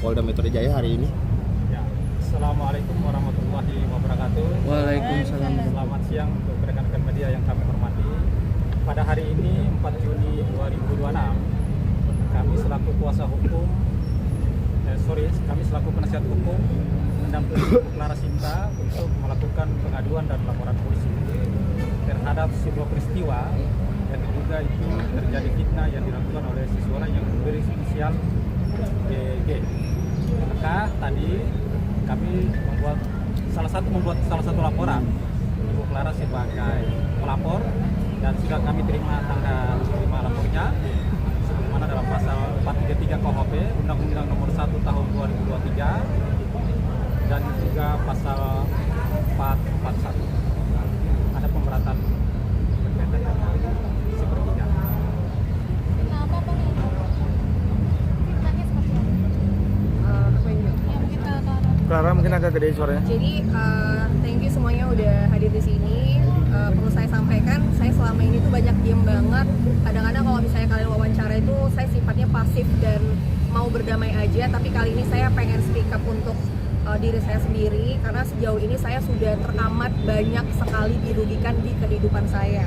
Polda Metro Jaya hari ini? Ya, Assalamualaikum warahmatullahi wabarakatuh. Waalaikumsalam. Selamat siang untuk rekan-rekan media yang kami hormati. Pada hari ini 4 Juni 2026, kami selaku kuasa hukum, kami selaku penasihat hukum mendampingi Ibu Clara Sinta untuk melakukan pengaduan dan laporan polisi terhadap sebuah peristiwa yang diduga itu terjadi fitnah yang dilakukan oleh seseorang yang memberi inisial GG. Maka tadi kami membuat salah satu laporan Ibu Clara sebagai pelapor dan sudah kami terima tanda terima lapornya sebagaimana dalam pasal 433 KUHP Undang-Undang Nomor 1 Tahun 2023 dan juga pasal 441 ada pemberatan berkaitan dengan sepertiga. Kenapa Bang? Fitnahnya seperti apa? Ya mungkin Clara mungkin agak gede suaranya. Jadi thank you semuanya udah hadir di sini. Perlu saya sampaikan, saya selama ini tuh banyak diem banget. Kadang-kadang kalau misalnya kalian wawancara itu saya sifatnya pasif dan mau berdamai aja. Tapi kali ini saya pengen speak up untuk diri saya sendiri karena sejauh ini saya sudah teramat banyak sekali dirugikan di kehidupan saya.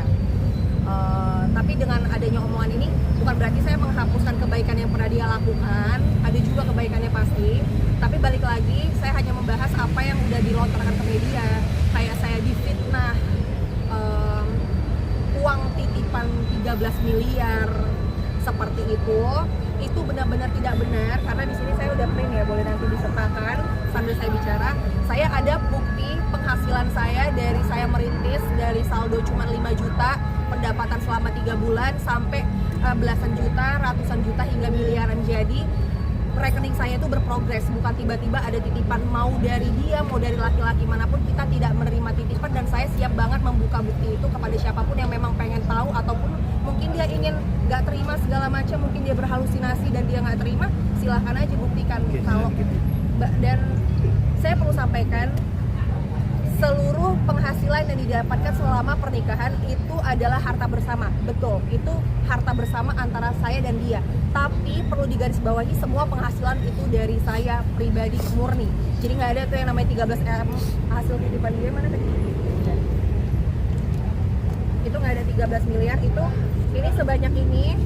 Tapi dengan adanya omongan ini bukan berarti saya menghapuskan kebaikan yang pernah dia lakukan. Ada juga kebaikannya pasti. Tapi balik lagi, saya hanya membahas apa yang udah dilontarkan ke media. Kayak saya difitnah, uang titipan 13 miliar seperti itu benar-benar tidak benar karena di sini saya udah print ya, boleh nanti disertakan sambil saya bicara. Saya ada bukti penghasilan saya dari saya merintis dari saldo cuma 5 juta, pendapatan selama 3 bulan sampai belasan juta, ratusan juta hingga miliaran. Jadi rekening saya itu berprogres, bukan tiba-tiba ada titipan mau dari dia, mau dari laki-laki manapun, kita tidak menerima titipan dan saya siap banget membuka bukti itu kepada siapapun yang memang pengen tahu ataupun mungkin dia ingin nggak terima segala macam, mungkin dia berhalusinasi dan dia nggak terima, silahkan aja buktikan. Kalau dan saya perlu sampaikan seluruh penghasilan yang didapatkan selama pernikahan itu adalah harta bersama. Betul, itu harta bersama antara saya dan dia. Tapi perlu digarisbawahi semua penghasilan itu dari saya pribadi murni. Jadi nggak ada tuh yang namanya 13M hasil titipan dia mana tadi? Itu nggak ada 13 miliar itu. Ini sebanyak ini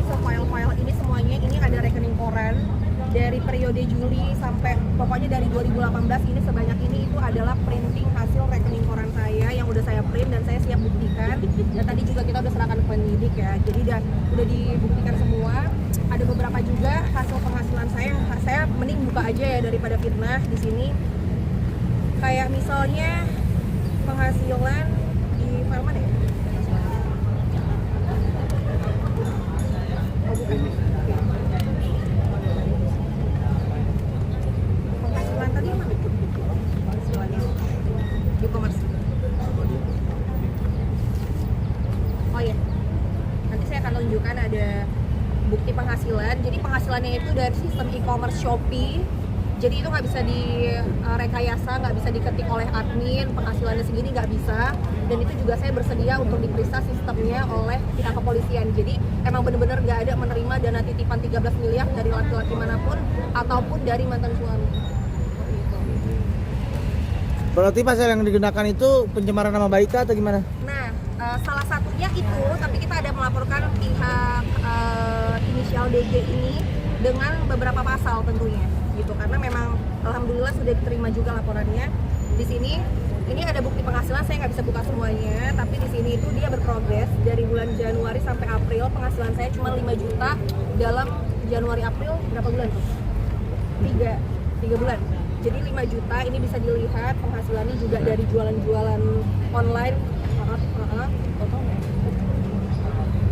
file-file ini semuanya ini ada rekening koran dari periode Juli sampai pokoknya dari 2018 ini sebanyak ini itu adalah printing hasil rekening koran saya yang udah saya print dan saya siap buktikan. Dan tadi juga kita udah serahkan ke penyidik ya. Jadi udah dibuktikan semua. Ada beberapa juga hasil penghasilan saya mending buka aja ya daripada fitnah di sini. Kayak misalnya penghasilan di file mana ya? Oh bukan. Penghasilan tadi apa? Penghasilannya e-commerce. Oh iya, nanti saya akan tunjukkan ada bukti penghasilan. Jadi penghasilannya itu dari sistem e-commerce Shopee. Jadi itu nggak bisa direkayasa, nggak bisa diketik oleh admin, penghasilannya segini nggak bisa. Dan itu juga saya bersedia untuk diperiksa sistemnya oleh pihak kepolisian. Jadi emang bener-bener nggak ada menerima dana titipan 13 miliar dari laki-laki manapun ataupun dari mantan suami. Berarti pasal yang digunakan itu pencemaran nama baik atau gimana? Nah, salah satunya itu, tapi kita ada melaporkan pihak inisial DG ini dengan beberapa pasal tentunya, gitu. Karena memang alhamdulillah sudah diterima juga laporannya. Di sini, ini ada bukti penghasilan, saya nggak bisa buka semuanya, tapi di sini itu dia berprogres dari bulan Januari sampai April, penghasilan saya cuma 5 juta dalam Januari April berapa bulan tuh? 3 bulan. Jadi 5 juta ini bisa dilihat penghasilannya juga dari jualan-jualan online.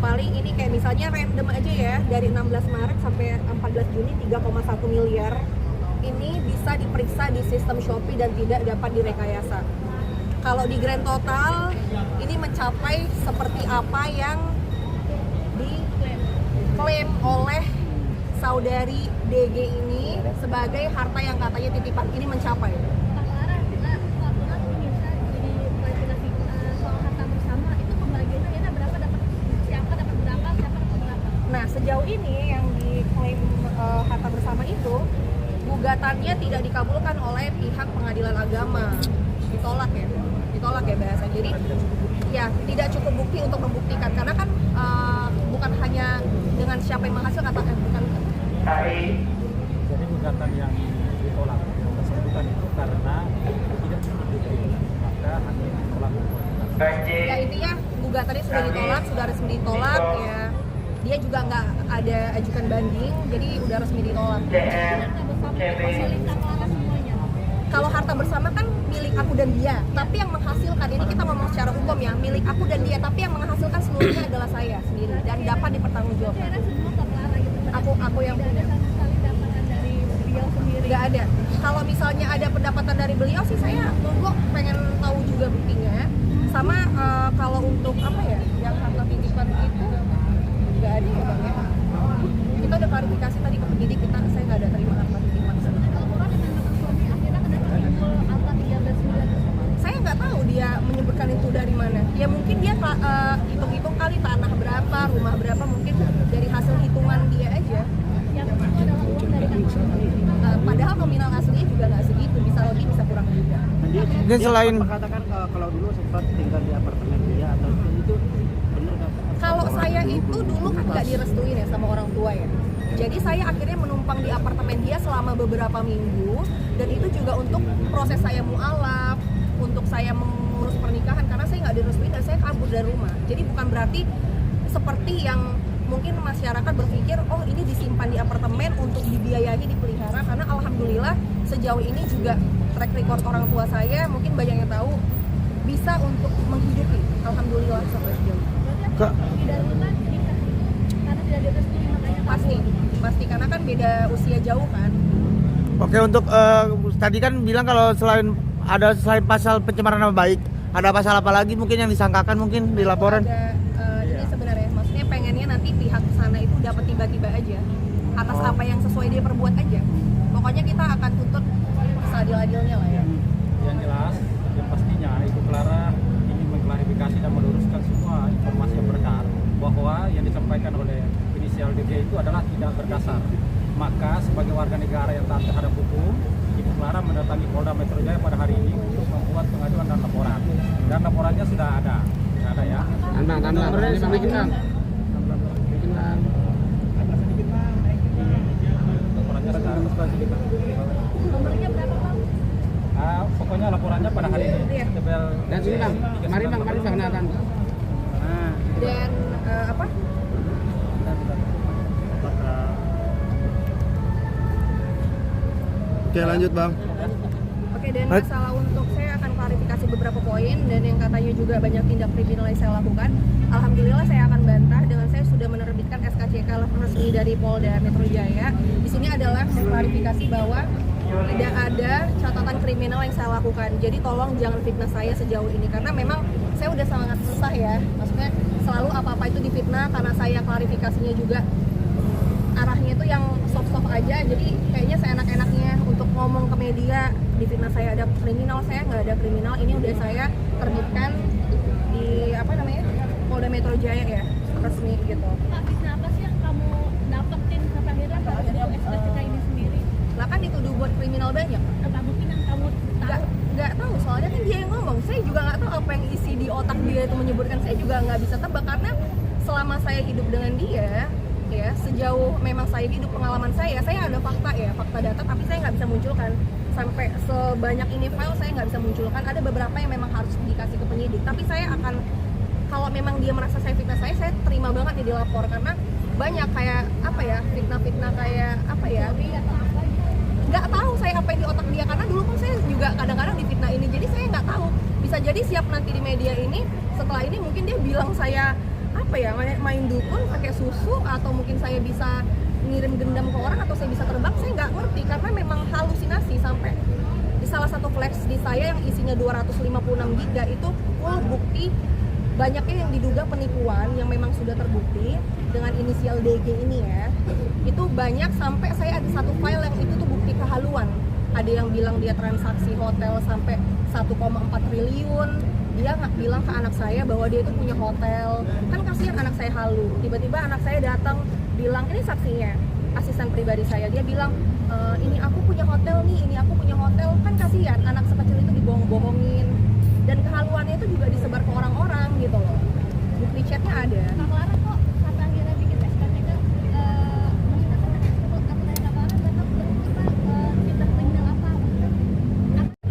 Paling ini kayak misalnya random aja ya, dari 16 Maret sampai 14 Juni 3,1 miliar. Ini bisa diperiksa di sistem Shopee dan tidak dapat direkayasa. Kalau di grand total ini mencapai seperti apa yang diklaim oleh saudari DG ini sebagai harta yang katanya titipan, ini mencapai. Kak Clara, aturan bisa jadi klarifikasi soal harta bersama itu pembagiannya berapa, dapat siapa dapat berapa, siapa dapat berapa? Nah sejauh ini yang diklaim harta bersama itu gugatannya tidak dikabulkan oleh pihak pengadilan agama, ditolak ya bahasa. Jadi ya tidak cukup bukti untuk membuktikan, karena kan bukan hanya dengan siapa yang menghasilkan, bukan. Jadi gugatan yang ditolak tersebut itu karena tidak cukup bukti, maka hakim menolak gugatan. Ya intinya gugatannya sudah ditolak, sudah resmi ditolak ya. Dia juga nggak ada ajukan banding, jadi udah resmi ditolak. Kalau harta bersama kan milik aku dan dia, tapi yang menghasilkan, ini kita ngomong secara hukum ya, milik aku dan dia, tapi yang menghasilkan seluruhnya adalah saya sendiri dan dapat dipertanggungjawabkan. Aku yang punya. Nggak ada. Kalau misalnya ada pendapatan dari beliau sih saya monggo pengen tahu juga buktinya. Sama kalau untuk apa ya, yang harta titipan itu nggak ada ya bang ya. Kita udah klarifikasi tadi ke penyidik, saya nggak ada terima harta titipan. Saya nggak tahu dia menyebutkan itu dari mana. Ya mungkin dia hitung-hitung kali tanah berapa, rumah berapa, mungkin dari hasil hitungan dia aja. Yang itu adalah uang dari Padahal nominal aslinya juga nggak segitu, bisa lebih bisa kurang juga. Dan selain mengatakan kalau dulu sempat tinggal di apartemen dia atau itu benar nggak? Kalau saya itu dulu kan nggak direstuin ya sama orang tua ya. Jadi saya akhirnya menumpang di apartemen dia selama beberapa minggu, dan itu juga untuk proses saya mualaf, untuk saya mengurus pernikahan, karena saya nggak direstuin dan saya kabur dari rumah. Jadi bukan berarti seperti yang mungkin masyarakat berpikir, oh ini disimpan di apartemen untuk dibiayai, dipelihara, karena alhamdulillah sejauh ini juga track record orang tua saya, mungkin banyak yang tahu, bisa untuk menghidupi, alhamdulillah sampai sejauh ini. Tidak lunak nikah karena tidak direstui, makanya Pasti karena kan beda usia jauh kan. Oke, untuk tadi kan bilang kalau selain pasal pencemaran nama baik, ada pasal apa lagi mungkin yang disangkakan mungkin di laporan? Ada ini sebenarnya, maksudnya pengennya nanti pihak sana itu dapat tiba-tiba aja atas apa yang sesuai dia perbuat aja. Pokoknya kita akan tuntut seadil-adilnya lah ya. Yang jelas, yang pastinya Ibu Clara ingin mengklarifikasi dan meluruskan semua informasi yang beredar bahwa yang disampaikan oleh inisial DG itu adalah tidak berdasar. Maka sebagai warga negara yang taat terhadap hukum, Ibu Clara mendatangi Polda Metro Jaya pada hari ini untuk membuat pengaduan dan laporan. Dan laporannya sudah ada ya. Nomornya sedikit kan? Laporannya sudah ada. nomornya berapa bang? Pokoknya laporannya pada hari ini. Iya. Tebel Dan sini bang, mari bang kenalkan. Dan apa? Oke, lanjut bang. Oke, dan masalah untuk saya akan klarifikasi beberapa poin, dan yang katanya juga banyak tindak kriminal yang saya lakukan. Alhamdulillah saya akan bantah dengan saya sudah menerbitkan SKCK resmi dari Polda Metro Jaya. Di sini adalah mengklarifikasi bahwa tidak ada catatan kriminal yang saya lakukan. Jadi tolong jangan fitnah saya sejauh ini, karena memang saya udah sangat susah ya. Maksudnya selalu apa-apa itu difitnah, karena saya klarifikasinya juga arahnya itu yang soft-soft aja. Jadi kayaknya saya enak-enaknya untuk ngomong ke media difitnah saya ada kriminal. Saya nggak ada kriminal. Ini udah saya terbitkan di Polda Metro Jaya ya, resmi gitu. Pak, fitnah apa sih yang kamu dapetin sampai akhirnya harus untuk SKCK ini sendiri? Lah kan dituduh buat kriminal banyak. Apa mungkin yang kamu tahu? Nggak tahu, soalnya kan dia yang ngomong. Saya juga nggak tahu apa yang isi di otak dia itu menyebutkan. Saya juga nggak bisa tebak, karena selama saya hidup dengan dia ya, sejauh memang saya hidup, pengalaman saya ada fakta data, tapi saya nggak bisa munculkan. Sampai sebanyak ini file saya nggak bisa munculkan. Ada beberapa yang memang harus dikasih ke penyidik, tapi saya akan, kalau memang dia merasa saya fitnah saya terima banget nih dilapor, karena banyak kayak fitnah kayak nggak tahu saya apa yang di otak dia, karena dulu pun saya juga kadang-kadang difitnah ini, jadi saya nggak tahu. Bisa jadi siap nanti di media ini, setelah ini mungkin dia bilang saya main dukun pakai susu, atau mungkin saya bisa ngirim dendam ke orang, atau saya bisa terbang, saya nggak ngerti, karena memang halusinasi. Sampai di salah satu flash di saya yang isinya 256 GB itu full bukti, banyaknya yang diduga penipuan yang memang sudah terbukti dengan inisial DG ini ya. Itu banyak, sampai saya ada satu file yang itu tuh bukti kehaluan. Ada yang bilang dia transaksi hotel sampai 1,4 triliun. Dia nggak bilang ke anak saya bahwa dia itu punya hotel. Kan kasihan anak saya halu. Tiba-tiba anak saya datang bilang, ini saksinya, asisten pribadi saya. Dia bilang, ini aku punya hotel nih, ini aku punya hotel. Kan kasihan anak sekecil itu dibohong-bohongin, dan kehaluannya itu juga disebar ke orang-orang gitu loh. Bukti chatnya ada. Kak Clara kok sampai akhirnya bikin SKTK, maksudnya kan aku tanya Kak Clara, mereka fitnah kriminal apa?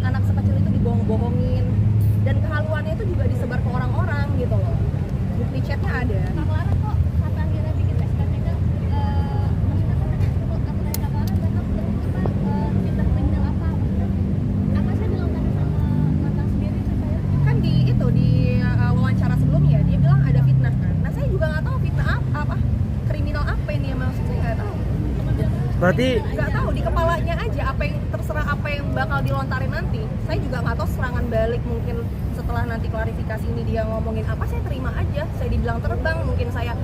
Anak sekecil itu dibohong-bohongin, dan kehaluannya itu juga disebar ke orang-orang gitu loh. Bukti chatnya ada. Kak Clara kok sampai akhirnya bikin SKTK, maksudnya kan aku tanya Kak Clara, mereka fitnah kriminal apa? Apa saya dilontarkan sama mantan sendiri sih saya? Kan di wawancara sebelumnya dia bilang ada fitnah kan. Nah saya juga nggak tahu fitnah apa, kriminal apa ini yang maksud, saya nggak tahu. Berarti Nggak tahu, di kepalanya aja apa yang terserah, apa yang bakal dilontarin nanti. Saya juga nggak tahu serangan balik mungkin setelah nanti klarifikasi ini dia ngomongin apa, saya terima aja. Saya dibilang terbang, mungkin saya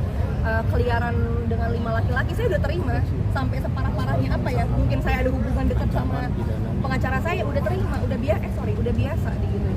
keliaran dengan 5 laki-laki, saya udah terima. Sampai separah-parahnya apa ya, mungkin saya ada hubungan dekat sama pengacara saya, udah terima, udah biasa gitu.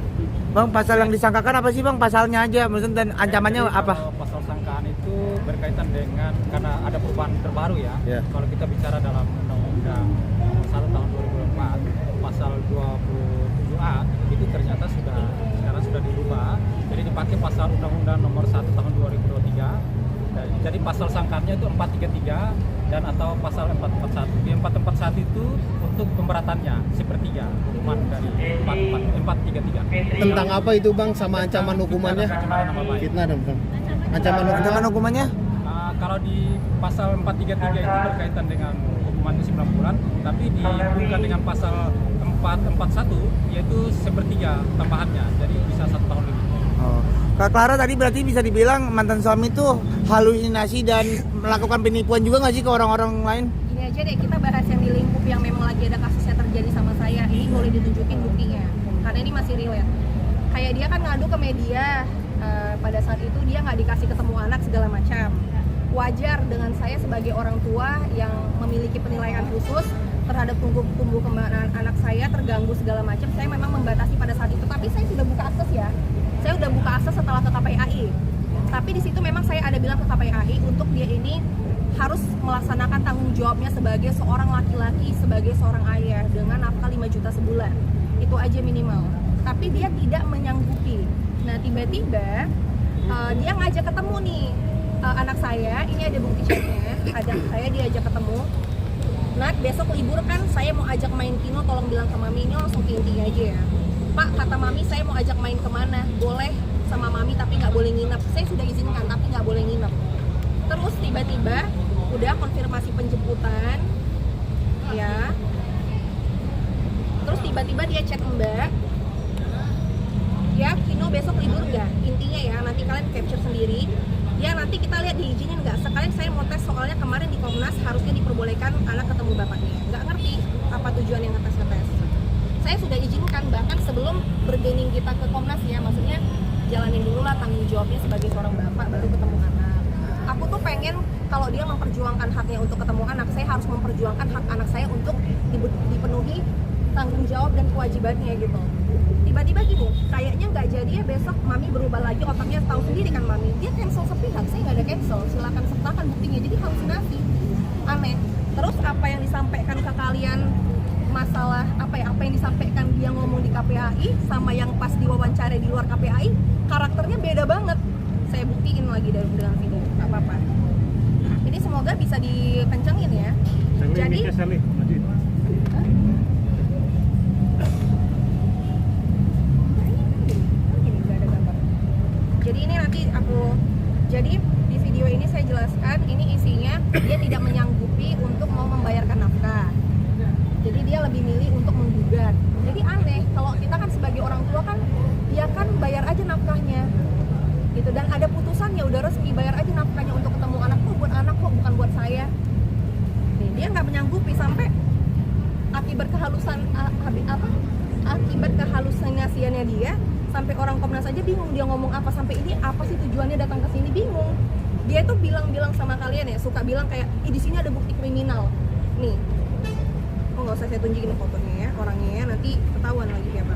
Bang, pasal yang disangkakan apa sih Bang? Pasalnya aja, maksudnya dan ancamannya Jadi, apa? kalau pasal sangkaan itu berkaitan dengan karena ada perubahan terbaru ya. Ya. Kalau kita bicara dalam Undang-Undang Nomor 1 Tahun 2004, pasal 27A itu ternyata sekarang sudah dirubah. Jadi dipakai pasal Undang-Undang Nomor 1 Tahun 2023. Jadi pasal sangkaannya itu 433 dan atau pasal 441. Di 441 itu untuk pemberatannya sepertiga hukuman dari 433. Tentang apa itu Bang, sama ancaman hukumannya? Pencemaran nama baik. Fitnah dan Bang. Ancaman Hukumannya? Kalau di pasal 433 itu berkaitan dengan hukumannya 9 bulan, tapi dihubungkan dengan pasal 441 yaitu sepertiga tambahannya, jadi bisa 1 tahun lebih. Oh. Kak Clara tadi berarti bisa dibilang mantan suami itu halusinasi dan melakukan penipuan juga nggak sih ke orang-orang lain? Ini aja deh, kita bahas yang di lingkup yang memang lagi ada kasusnya terjadi sama saya. Ini boleh ditunjukin buktinya, karena ini masih relate. Kayak dia kan ngadu ke media, pada saat itu dia nggak dikasih ketemu anak segala macam. Wajar dengan saya sebagai orang tua yang memiliki penilaian khusus terhadap tumbuh kembang anak saya terganggu segala macam, saya memang membatasi pada saat itu. Tapi saya sudah buka akses ya, saya udah buka akses setelah ke KPAI. Tapi di situ memang saya ada bilang ke KPAI untuk dia ini harus melaksanakan tanggung jawabnya sebagai seorang laki-laki, sebagai seorang ayah dengan nafkah 5 juta sebulan. Itu aja minimal. Tapi dia tidak menyanggupi. Nah tiba-tiba dia ngajak ketemu nih anak saya. Ini ada bukti chatnya. Saya diajak ketemu. Nah besok libur kan, saya mau ajak main kino, tolong bilang ke mami. Ini langsung ke intinya aja ya. Pak, kata mami saya mau ajak main kemana? Boleh sama mami tapi nggak boleh nginep. Saya sudah izinkan tapi nggak boleh nginep. Terus tiba-tiba udah konfirmasi penjemputan ya. Terus tiba-tiba dia chat Mbak, ya Kino besok libur nggak? Intinya ya, nanti kalian capture sendiri. Ya nanti kita lihat diizinin nggak. Sekalian saya mau tes, soalnya kemarin di Komnas harusnya diperbolehkan anak ketemu bapaknya. Nggak ngerti apa tujuan yang ngetes. Saya sudah izinkan, bahkan sebelum bergening kita ke Komnas ya, maksudnya jalanin dulu lah tanggung jawabnya sebagai seorang bapak, baru ketemu anak. Aku tuh pengen kalau dia memperjuangkan haknya untuk ketemu anak, saya harus memperjuangkan hak anak saya untuk dipenuhi tanggung jawab dan kewajibannya gitu. Tiba-tiba gini, kayaknya nggak jadi ya, besok mami berubah lagi, otaknya tahu sendiri kan mami, dia cancel sepihak, saya nggak ada cancel, silakan sertakan buktinya, jadi halusinasi, aneh. Terus apa yang disampaikan ke kalian, masalah apa yang disampaikan dia ngomong di KPAI sama yang pas diwawancara di luar KPAI, karakternya beda banget. Saya buktiin lagi dengan video, nggak apa-apa. Ini semoga bisa dikencengin ya. Jadi jadi ini nanti jadi di video ini saya jelaskan, ini isinya dia tidak menyanggupi untuk mau membayarkan nafkah. Jadi dia lebih milih untuk menggugat. Jadi aneh, kalau kita kan sebagai orang tua kan, dia kan bayar aja nafkahnya gitu, dan ada putusannya udah resmi, bayar aja nafkahnya untuk ketemu anak kok, buat anak kok, bukan buat saya. Nih, dia nggak menyanggupi sampai akibat kehalusinasiannya dia, sampai orang Komnas aja bingung dia ngomong apa, sampai ini apa sih tujuannya datang ke sini, bingung. Dia tuh bilang sama kalian ya, suka bilang kayak, di sini ada bukti kriminal. Nih, nggak usah saya tunjukin fotonya ya, orangnya ya, nanti ketahuan lagi siapa.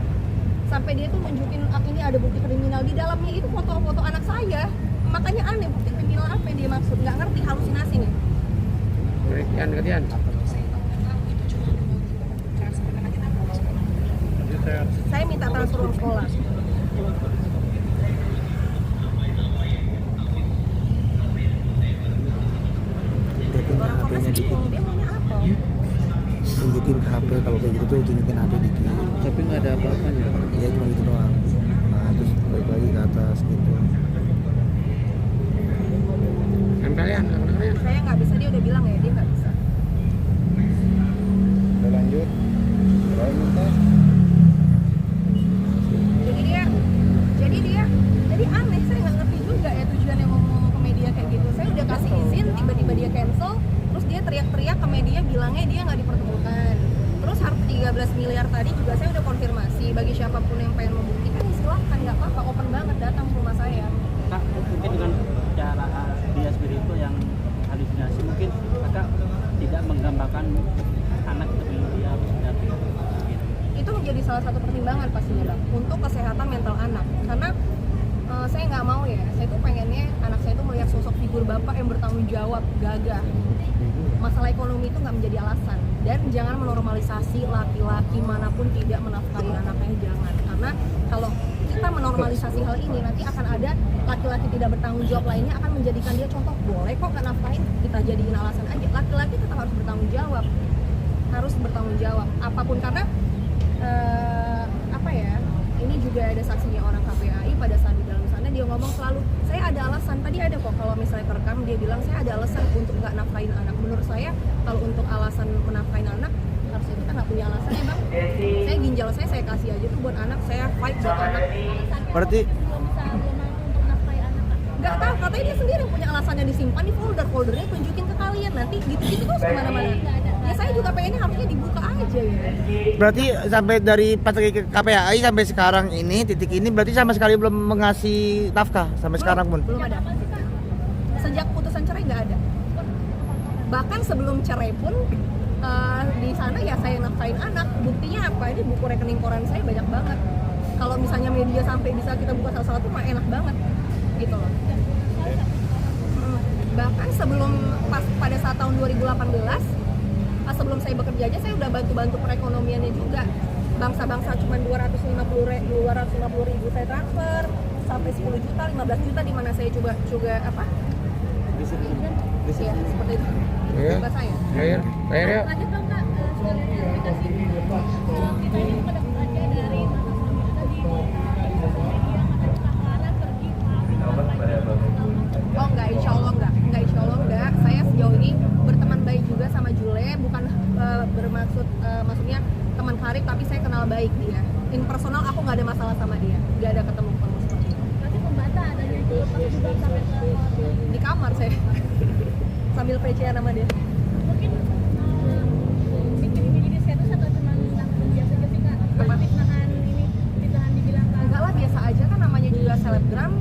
Sampai dia tuh nunjukin ini ada bukti kriminal, di dalamnya itu foto-foto anak saya. Makanya aneh, bukti kriminal apa yang dia maksud, nggak ngerti, halusinasi nih. gantian. Saya minta transfer uang sekolah. Tunjukin Orang HP-nya Komnas dikit. bingung, dia maunya apa? Tunjukin HP kalau kayak gitu tuh tunjukin HP dikit. Tapi nggak ada apa-apanya. Iya cuma gitu doang. Nah terus balik lagi ke atas gitu. Kalian. Saya nggak bisa, dia udah bilang ya, dia nggak bisa. Udah lanjut. Jadi aneh, saya nggak ngerti juga ya tujuannya ngomong ke media kayak gitu. Saya udah kasih izin, tiba-tiba dia cancel, terus dia teriak-teriak ke media bilangnya dia nggak dipertemukan. Terus harta 13 miliar tadi juga saya udah konfirmasi, bagi siapapun yang pengen membuktikan ya silahkan, nggak apa-apa, open banget datang ke rumah saya. Kak, mungkin dengan cara dia seperti itu yang halusinasi, mungkin kakak tidak menggambarkan anak sebelum dia berarti gitu. Itu menjadi salah satu pertimbangan pastinya Bang, untuk kesehatan mental anak. Karena saya nggak mau ya, saya tuh pengennya anak saya tuh melihat sosok figur bapak yang bertanggung jawab, gagah. Masalah ekonomi itu nggak menjadi alasan, dan jangan menormalisasi laki-laki manapun tidak menafkahi anaknya, jangan. Karena kalau kita menormalisasi hal ini, nanti akan ada laki-laki tidak bertanggung jawab lainnya akan menjadikan dia contoh. Boleh kok nggak nafkahin, kita jadiin alasan aja. Laki-laki tetap harus bertanggung jawab, apapun. Karena apa ya, ini juga ada saksinya orang KPAI pada saat di dalam sana, dia ngomong selalu, saya ada alasan. Tadi ada kok kalau misalnya kerekam, dia bilang saya ada alasan untuk nggak nafkahin anak. Menurut saya kalau untuk alasan menafkahin anak, harusnya kita nggak punya alasan ya Bang. Saya ginjal saya kasih aja tuh buat anak, saya fight buat anak. Berarti belum mampu untuk nafkahi anak, Kak. Nggak tahu, katanya dia sendiri yang punya alasannya, disimpan di foldernya, tunjukin ke kalian, nanti gitu-gitu terus kemana-mana. Ya saya juga pengennya harusnya dibuka aja ya. berarti sampai dari pas lagi ke KPAI sampai sekarang ini titik ini berarti sama sekali belum mengasih nafkah sampai sekarang pun. Belum ada. Sejak putusan cerai nggak ada. Bahkan sebelum cerai pun di sana ya saya nafkahin anak. Buktinya apa? Ini buku rekening koran saya banyak banget. Kalau misalnya media sampai bisa kita buka satu-satu mah enak banget gitu loh. Bahkan sebelum pada saat tahun 2018, sebelum saya bekerja aja saya udah bantu perekonomiannya juga. Bangsa-bangsa cuma 250 ribu saya transfer sampai 10 juta, 15 juta, di mana saya juga apa? Ya, seperti itu. Iya. Coba saya. Bayar yuk. Lanjut dong Kak, sekalian klarifikasi. Kita ini pada aja dari mantan suami Anda di media katanya Kak pergi Oh enggak, insya Allah enggak. Saya sejauh ini berteman baik juga sama Jule, bukan bermaksud maksudnya teman karib, tapi saya kenal baik dia. In personal aku nggak ada masalah sama dia, nggak ada ketemu seperti itu. berarti pembantah adanya itu lepas juga sampai ke Di kamar saya sambil PC-an sama dia. mungkin bikin ini jadi status atau cuma nangkep biasa aja sih Kak? Apa? Fitnahan dibilang Kak. Enggak lah, biasa aja kan, namanya juga selebgram,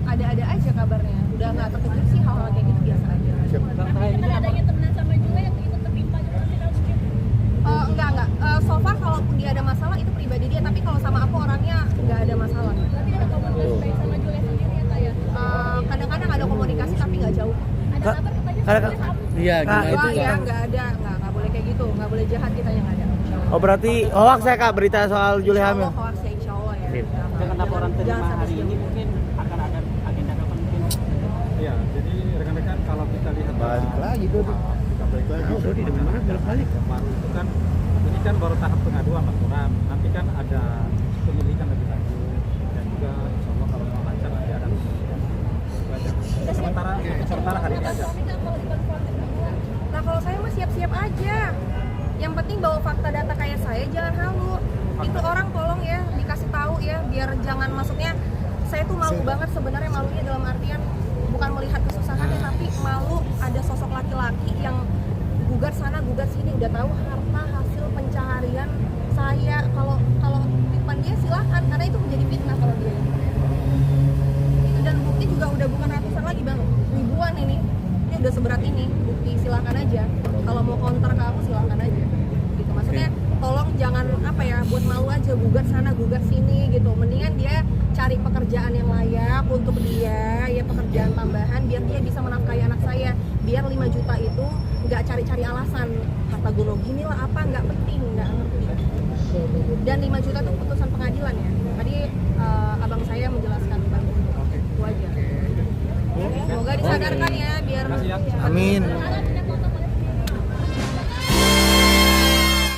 ada-ada aja kabarnya. Udah nggak terkejut sih, hal-hal kayak gitu biasa aja. Tapi dengan adanya temenan sama Jule yang itu tertimpa juga sih Kak mungkin. Enggak. So far kalaupun dia ada masalah itu pribadi dia, tapi kalau sama aku orangnya nggak ada masalah. Berarti ada komunikasi baik sama Jule sendiri ya Kak ya? Kadang-kadang ada komunikasi tapi nggak jauh. Ada Kak, kabar katanya kalau- Jule kabur. Iya, gimana itu Wah ya Kak? nggak ada, nggak boleh kayak gitu, nggak boleh jahat kita yang ada. Oh berarti hoax ya Kak berita soal Juli Insya hamil. Allah, hoax ya, insya Allah ya. Dengan laporan Jangan terima sampai hari sejauh ini mungkin akan ada agenda kapan mungkin? Iya, jadi rekan-rekan kalau kita lihat Balik lagi tuh. Balik lagi. Tuh di depan mana balik. kemarin itu kan ini kan baru tahap pengaduan laporan, nanti kan ada penyelidikan lebih lanjut dan juga insya Allah kalau mau lancar nanti ada penyelidikan. Itu aja. Sementara hari ini aja. Suami Kak kalau dikonfrontir berdua. Nah kalau saya mah siap-siap aja. Yang penting bawa fakta data kayak saya, jangan halu. Itu orang tolong ya dikasih tahu ya, biar jangan, maksudnya saya tuh malu banget sebenarnya. Malunya dalam artian bukan melihat kesusahannya, tapi malu ada sosok laki-laki yang gugat sana gugat sini, udah tahu harta hasil pencaharian saya. Kalau di depan dia silahkan, karena itu menjadi fitnah kalau dia. Dan bukti juga udah bukan ratusan lagi Bang, ribuan ini udah seberat ini. Bukti silahkan aja, kalau mau counter ke aku silahkan aja gitu. Maksudnya tolong jangan apa ya, buat malu aja gugat sana gugat sini gitu. Mendingan dia cari pekerjaan yang layak untuk dia ya, pekerjaan tambahan biar dia bisa menafkahi anak saya. Biar 5 juta itu nggak cari-cari alasan kata guru gini lah apa nggak penting, nggak ngerti. Dan 5 juta itu putusan pengadilan ya. Tadi abang saya menjelaskan tentang itu aja. Semoga disadarkan ya biar Terima kasih ya. Amin. Ada foto